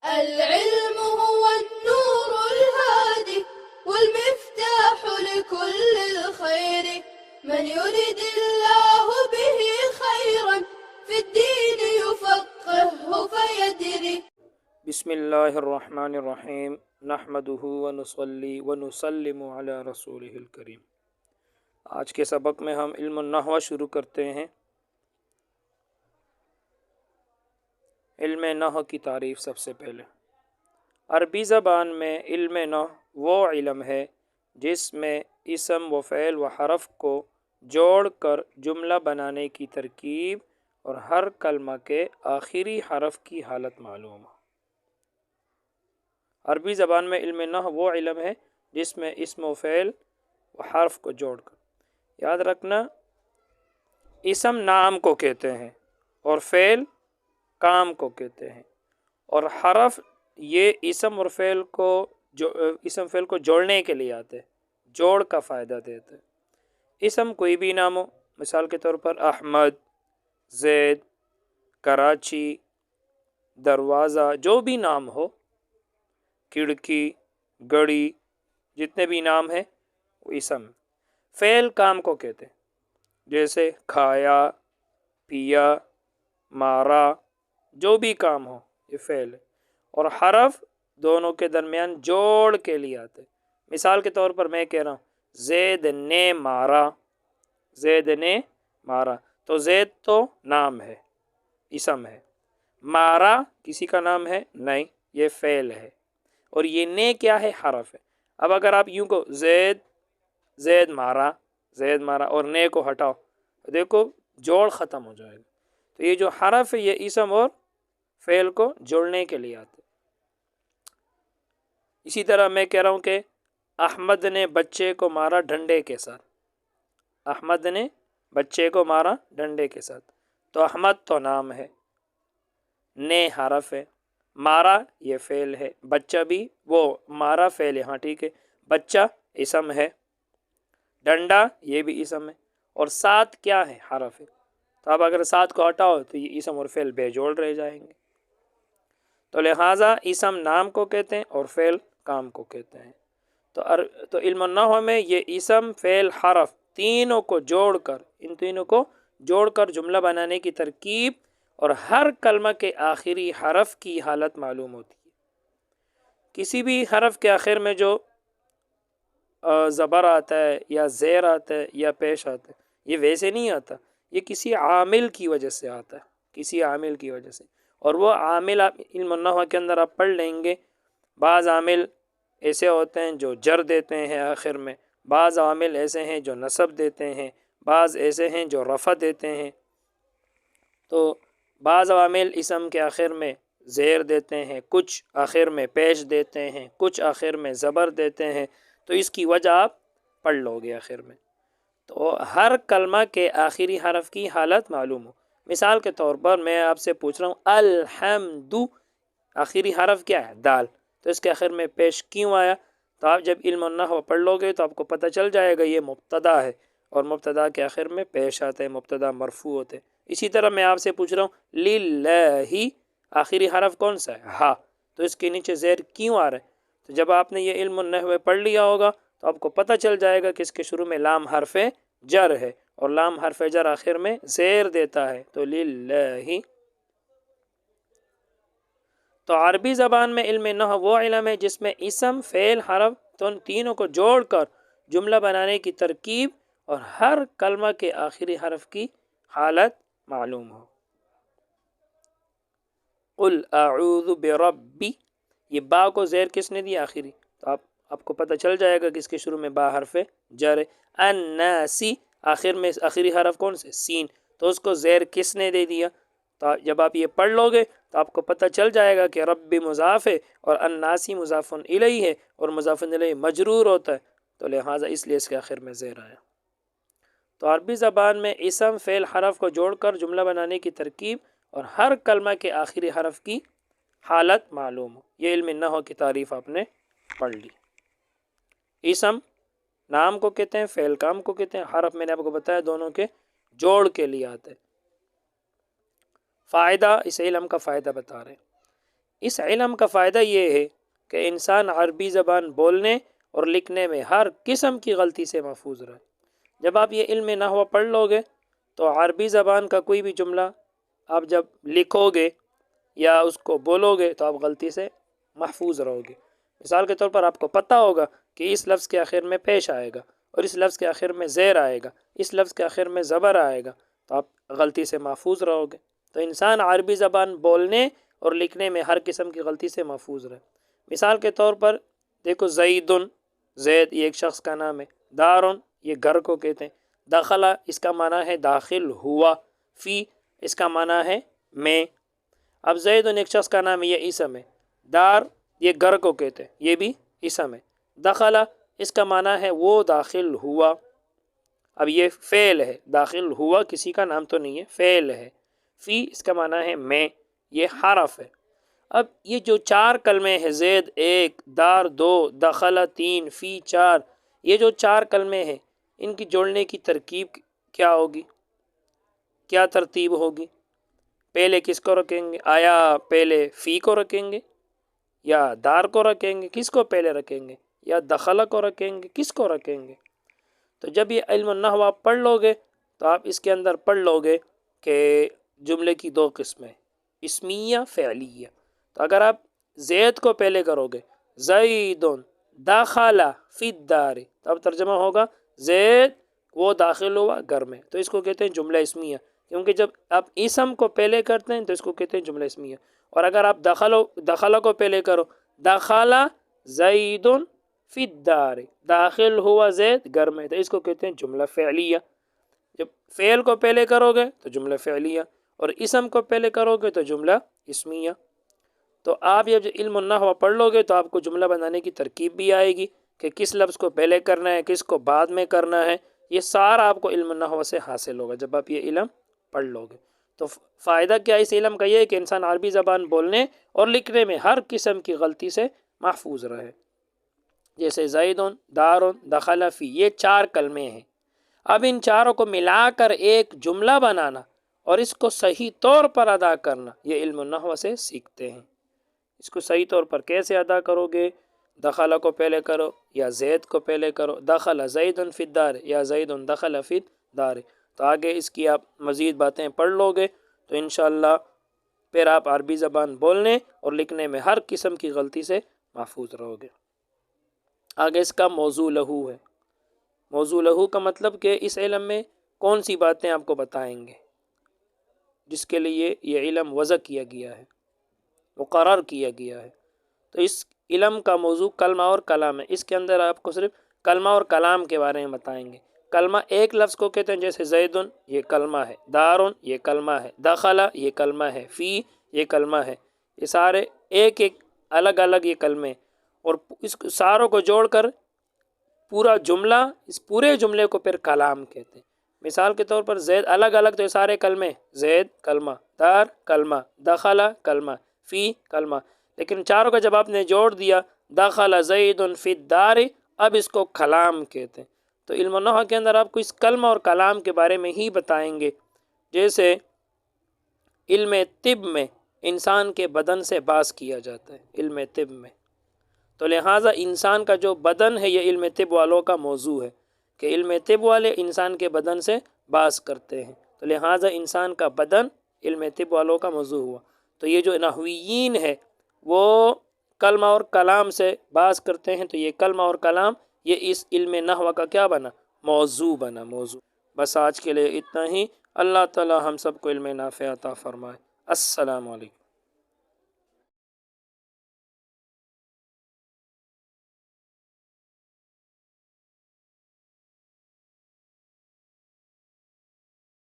العلم هو النور الهادي والمفتاح لكل الخير، من يرد الله به خيرا في الدين يفقهه فيدري. بسم اللہ الرحمن الرحیم نحمدہ ونصلی ونسلم علی رسولہ الکریم۔ آج کے سبق میں ہم علم النحو شروع کرتے ہیں۔ علم نحو کی تعریف سب سے پہلے۔ عربی زبان میں علم نحو وہ علم ہے جس میں اسم و فعل و حرف کو جوڑ کر جملہ بنانے کی ترکیب اور ہر کلمہ کے آخری حرف کی حالت معلوم ہو۔ عربی زبان میں علم نحو وہ علم ہے جس میں اسم و فعل و حرف کو جوڑ کر، یاد رکھنا، اسم نام کو کہتے ہیں اور فعل کام کو کہتے ہیں، اور حرف یہ اسم اور فعل کو جوڑنے کے لیے آتے ہیں، جوڑ کا فائدہ دیتے ہیں۔ اسم کوئی بھی نام ہو، مثال کے طور پر احمد، زید، کراچی، دروازہ، جو بھی نام ہو، کھڑکی، گھڑی، جتنے بھی نام ہیں وہ اسم۔ فعل کام کو کہتے ہیں، جیسے کھایا، پیا، مارا، جو بھی کام ہو یہ فعل ہے، اور حرف دونوں کے درمیان جوڑ کے لیے آتے ہیں۔ مثال کے طور پر میں کہہ رہا ہوں زید نے مارا، زید نے مارا، تو زید تو نام ہے، اسم ہے، مارا کسی کا نام ہے نہیں، یہ فعل ہے، اور یہ نے کیا ہے، حرف ہے۔ اب اگر آپ یوں کو زید مارا، زید مارا، اور نے کو ہٹاؤ، دیکھو جوڑ ختم ہو جائے گا۔ تو یہ جو حرف ہے یہ اسم اور فعل کو جوڑنے کے لیے آتے۔ اسی طرح میں کہہ رہا ہوں کہ احمد نے بچے کو مارا ڈنڈے کے ساتھ، احمد نے بچے کو مارا ڈنڈے کے ساتھ، تو احمد تو نام ہے، نے حرف ہے، مارا یہ فعل ہے، بچہ بھی، وہ مارا فعل ہے، ہاں ٹھیک ہے، بچہ اسم ہے، ڈنڈا یہ بھی اسم ہے، اور ساتھ کیا ہے، حرف ہے۔ تو اب اگر ساتھ کو ہٹاؤ تو یہ اسم اور فعل بے جوڑ رہ جائیں گے۔ تو لہٰذا اسم نام کو کہتے ہیں اور فعل کام کو کہتے ہیں۔ تو علم النحو میں یہ اسم، فعل، حرف تینوں کو جوڑ کر، ان تینوں کو جوڑ کر جملہ بنانے کی ترکیب اور ہر کلمہ کے آخری حرف کی حالت معلوم ہوتی ہے۔ کسی بھی حرف کے آخر میں جو زبر آتا ہے یا زیر آتا ہے یا پیش آتا ہے، یہ ویسے نہیں آتا، یہ کسی عامل کی وجہ سے آتا ہے، کسی عامل کی وجہ سے، اور وہ عامل آپ علم النحو کے اندر آپ پڑھ لیں گے۔ بعض عامل ایسے ہوتے ہیں جو جر دیتے ہیں آخر میں، بعض عامل ایسے ہیں جو نصب دیتے ہیں، بعض ایسے ہیں جو رفع دیتے ہیں۔ تو بعض عوامل اسم کے آخر میں زیر دیتے ہیں، کچھ آخر میں پیش دیتے ہیں، کچھ آخر میں زبر دیتے ہیں، تو اس کی وجہ آپ پڑھ لو گے آخر میں۔ تو ہر کلمہ کے آخری حرف کی حالت معلوم ہو۔ مثال کے طور پر میں آپ سے پوچھ رہا ہوں الحمد، آخری حرف کیا ہے، دال، تو اس کے آخر میں پیش کیوں آیا؟ تو آپ جب علم النحو پڑھ لو گے تو آپ کو پتہ چل جائے گا یہ مبتدا ہے، اور مبتدا کے آخر میں پیش آتے ہیں، مبتدا مرفوع ہوتے ہیں۔ اسی طرح میں آپ سے پوچھ رہا ہوں للہ، آخری حرف کون سا ہے، ہا، تو اس کے نیچے زیر کیوں آ رہا ہے؟ تو جب آپ نے یہ علم النحو پڑھ لیا ہوگا تو آپ کو پتہ چل جائے گا کہ اس کے شروع میں لام حرف جر ہے، اور لام حرف جر آخر میں زیر دیتا ہے، تو للہ۔ تو عربی زبان میں علم نحو وہ علم ہے جس میں اسم، فعل، حرف تو تینوں کو جوڑ کر جملہ بنانے کی ترکیب اور ہر کلمہ کے آخری حرف کی حالت معلوم ہو۔ قل اعوذ بربی، یہ با کو زیر کس نے دیا، آخری، تو آپ کو پتہ چل جائے گا کہ اس کے شروع میں با حرف جر ہے۔ الناسی، آخر میں آخری حرف کون سے، سین، تو اس کو زیر کس نے دے دیا؟ تو جب آپ یہ پڑھ لو گے تو آپ کو پتہ چل جائے گا کہ رب مضاف ہے اور الناسی مضاف الیہ ہے، اور مضاف الیہ مجرور ہوتا ہے، تو لہٰذا اس لیے اس کے آخر میں زیر آیا۔ تو عربی زبان میں اسم، فعل، حرف کو جوڑ کر جملہ بنانے کی ترکیب اور ہر کلمہ کے آخری حرف کی حالت معلوم ہو۔ یہ علم نحو کی تعریف آپ نے پڑھ لی۔ اسم نام کو کہتے ہیں، فعل کام کو کہتے ہیں، حرف میں نے آپ کو بتایا دونوں کے جوڑ کے لیے آتے ہیں۔ فائدہ، اس علم کا فائدہ بتا رہے ہیں۔ اس علم کا فائدہ یہ ہے کہ انسان عربی زبان بولنے اور لکھنے میں ہر قسم کی غلطی سے محفوظ رہے۔ جب آپ یہ علم نحو پڑھ لو گے تو عربی زبان کا کوئی بھی جملہ آپ جب لکھو گے یا اس کو بولو گے تو آپ غلطی سے محفوظ رہو گے۔ مثال کے طور پر آپ کو پتہ ہوگا کہ اس لفظ کے آخر میں پیش آئے گا اور اس لفظ کے آخر میں زیر آئے گا، اس لفظ کے آخر میں زبر آئے گا، تو آپ غلطی سے محفوظ رہو گے۔ تو انسان عربی زبان بولنے اور لکھنے میں ہر قسم کی غلطی سے محفوظ رہے۔ مثال کے طور پر دیکھو، زیدن، زید یہ ایک شخص کا نام ہے، دارن یہ گھر کو کہتے ہیں، دخلا اس کا معنی ہے داخل ہوا، فی اس کا معنی ہے میں۔ اب زیدن ایک شخص کا نام ہے، یہ اسم ہے، دار یہ گھر کو کہتے ہیں، یہ بھی اسم ہے، دخلا اس کا معنی ہے وہ داخل ہوا۔ اب یہ فعل ہے، داخل ہوا کسی کا نام تو نہیں ہے، فعل ہے۔ فی اس کا معنی ہے میں، یہ حرف ہے۔ اب یہ جو چار کلمے ہیں، زید ایک، دار دو، دخلا تین، فی چار، یہ جو چار کلمے ہیں ان کی جوڑنے کی ترکیب کیا ہوگی، کیا ترتیب ہوگی؟ پہلے کس کو رکھیں گے؟ آیا پہلے فی کو رکھیں گے یا دار کو رکھیں گے؟ کس کو پہلے رکھیں گے؟ یا دخلا کو رکھیں گے؟ کس کو رکھیں گے؟ تو جب یہ علم النحو آپ پڑھ لو گے تو آپ اس کے اندر پڑھ لو گے کہ جملے کی دو قسمیں، اسمیہ، فعلیہ۔ تو اگر آپ زید کو پہلے کرو گے، زیدن دخل فی الدار، تو اب ترجمہ ہوگا زید وہ داخل ہوا گھر میں، تو اس کو کہتے ہیں جملہ اسمیہ، کیونکہ جب آپ اسم کو پہلے کرتے ہیں تو اس کو کہتے ہیں جملہ اسمیہ۔ اور اگر آپ دخل کو پہلے کرو، دخل زیدن فی الدار، داخل ہوا زید گھر میں، تو اس کو کہتے ہیں جملہ فعلیہ۔ جب فعل کو پہلے کرو گے تو جملہ فعلیہ، اور اسم کو پہلے کرو گے تو جملہ اسمیہ۔ تو آپ جب علم النحو پڑھ لو گے تو آپ کو جملہ بنانے کی ترکیب بھی آئے گی کہ کس لفظ کو پہلے کرنا ہے، کس کو بعد میں کرنا ہے، یہ سارا آپ کو علم النحو سے حاصل ہوگا جب آپ یہ علم پڑھ لو گے۔ تو فائدہ کیا اس علم کا؟ یہ ہے کہ انسان عربی زبان بولنے اور لکھنے میں ہر قسم کی غلطی سے محفوظ رہے۔ جیسے زیدن، دارن، دخل فی، یہ چار کلمے ہیں۔ اب ان چاروں کو ملا کر ایک جملہ بنانا اور اس کو صحیح طور پر ادا کرنا، یہ علم النحو سے سیکھتے ہیں۔ اس کو صحیح طور پر کیسے ادا کرو گے؟ دخل کو پہلے کرو یا زید کو پہلے کرو، دخل زیدن فی الدار یا زیدن دخل فی الدار۔ تو آگے اس کی آپ مزید باتیں پڑھ لو گے تو انشاءاللہ پھر آپ عربی زبان بولنے اور لکھنے میں ہر قسم کی غلطی سے محفوظ رہو گے۔ آگے اس کا موضوع لہو ہے۔ موضوع لہو کا مطلب کہ اس علم میں کون سی باتیں آپ کو بتائیں گے، جس کے لیے یہ علم وضع کیا گیا ہے، مقرر کیا گیا ہے۔ تو اس علم کا موضوع کلمہ اور کلام ہے۔ اس کے اندر آپ کو صرف کلمہ اور کلام کے بارے میں بتائیں گے۔ کلمہ ایک لفظ کو کہتے ہیں، جیسے زیدن یہ کلمہ ہے، دارن یہ کلمہ ہے، دخل یہ کلمہ ہے، فی یہ کلمہ ہے۔ یہ سارے ایک ایک الگ الگ یہ کلمے، اور اس ساروں کو جوڑ کر پورا جملہ، اس پورے جملے کو پھر کلام کہتے ہیں۔ مثال کے طور پر زید الگ الگ تو یہ سارے کلمے، زید کلمہ، دار کلمہ، دخل کلمہ، فی کلمہ، لیکن چاروں کا جب آپ نے جوڑ دیا، دخل زید فی الدار، اب اس کو کلام کہتے ہیں۔ تو علم النحو کے اندر آپ کو اس کلمہ اور کلام کے بارے میں ہی بتائیں گے۔ جیسے علم طب میں انسان کے بدن سے باز کیا جاتا ہے، علم طب میں، تو لہٰذا انسان کا جو بدن ہے یہ علم طب والوں کا موضوع ہے، کہ علم طب والے انسان کے بدن سے باز کرتے ہیں، تو لہٰذا انسان کا بدن علم طب والوں کا موضوع ہوا۔ تو یہ جو نحویین ہے وہ کلمہ اور کلام سے باز کرتے ہیں، تو یہ کلمہ اور کلام یہ اس علم نحو کا کیا بنا؟ موضوع بنا، موضوع۔ بس آج کے لیے اتنا ہی۔ اللہ تعالی ہم سب کو علم نافع عطا فرمائے۔ السلام علیکم۔